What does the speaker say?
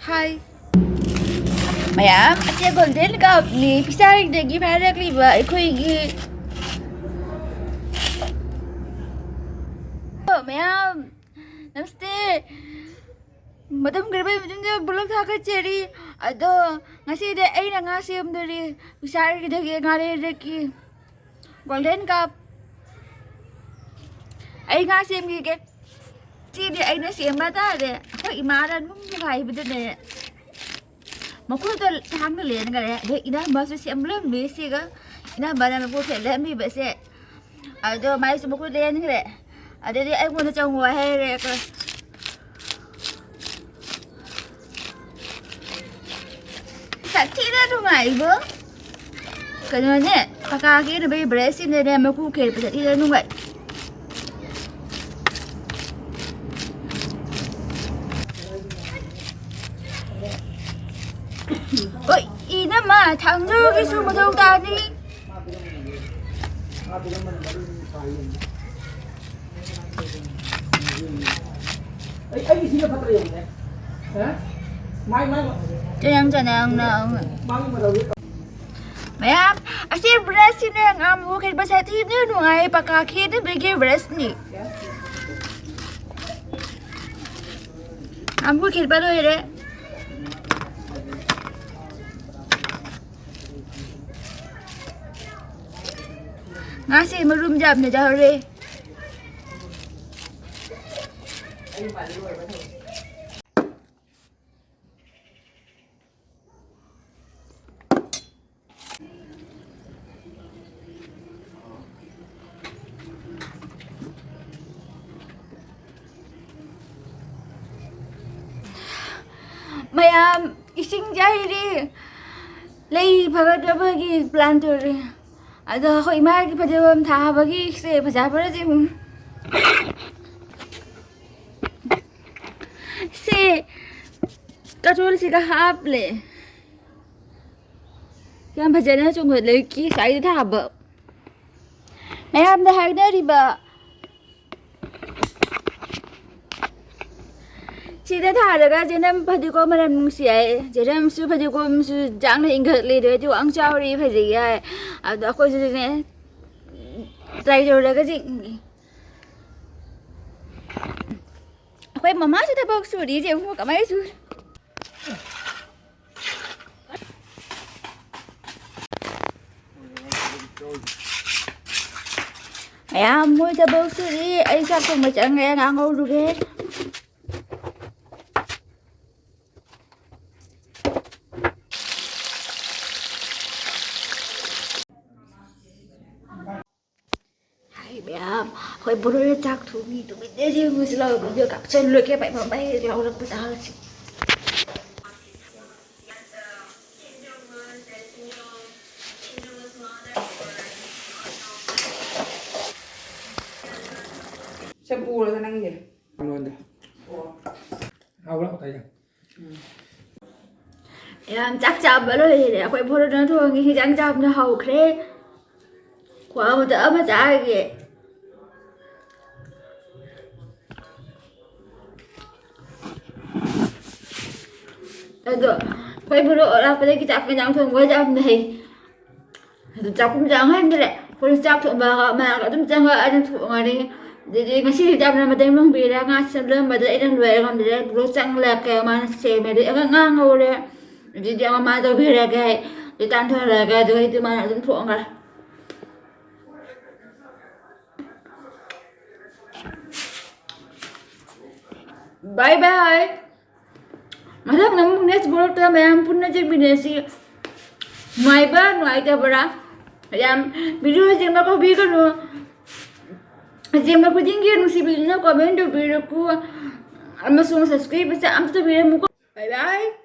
Hi. Maya, asia golden cup ni pisari degi pharak liba ekhoi gi. Maya, namaste. Madam garbai mujunja bulak thaka cheri. Ado ngasi de ai na ngasi amdari pisari degi ngare degi golden cup. Ai ngasi am gi ke. Chi de ai na siam ba ta de. Khoi imara num gai bide de. Makul tu hang tu lian kan ya. Dia ina bahasa siam belum besi ke. Ina bana makul saya lami bahasa. Ada mai semua makul lian kan ya. Ada dia ai mau macam wahai re ke. Sakit dah tu mai ibu. Kenapa? Kakak lagi ni beri beresin dia makul ke. Sakit dah tu mai. Ôi, ina mà thằng như cái su mà đâu ta đi. Ay sila patray yun eh. Ha? Mai. Janang na. Maya, asir beras ni ang amu kay basa ti ni no ay pakaki ni bigay beras ni. Amu kay ba do ire? Ngasih merum jam ni dah re. Maya, ising jahil di. Lay pagod na bagi planter. Ada ako imag padawam tha bagi se pajapara ji se katul si ka hap le yang bajana chung le ki sai tha ba mai am da hai da ri ba chỉ để thả được cái nên phải đi qua mà làm gì ấy chỉ làm sư phải đi qua sư chẳng là ingert đi được chứ ăn cháo đi phải gì ấy à đó coi gì này tay rồi là cái gì quay mama sẽ thay bọc sủi đi chứ không có mấy sủi mẹ mua thay bọc sủi đi ấy sao không mà chẳng nghe ngang ngô được hết. Khoi bố nó chắc thú mi tụi mình để riêng người lâu bây giờ cặp chân lưỡi cái bạn mà bay lâu được bây giờ chị shampoo là năng gì luôn đây hao lắm tay em chắc chắn bởi rồi để khoi bố nó thôi nghĩ chắc chắn nó hầu thế quá một tớ mà chả gì được phải bữa đó là phải cái chạp cái nhang thường quá chạp này chạp cũng chẳng hết như vậy phải chạp thuận mà cả tụi chẳng anh thuận ngoài đi để ngày xưa chạp này mà đem lông bì ra ngay xem lên mà để đang về làm để bữa chẳng là kèo mà xe mà để ngang ngô đấy để mà tôi về ra cái để tan thôi là cái tôi mà lại thuận rồi bye bye. Madam namun next bolot ta mayam punna je binesi mai ba noi ta bara yam video je ma ko bi ko no je ma ko jingi no si bi no comment do bi ko amasung subscribe sa am to bi mu ko bye bye.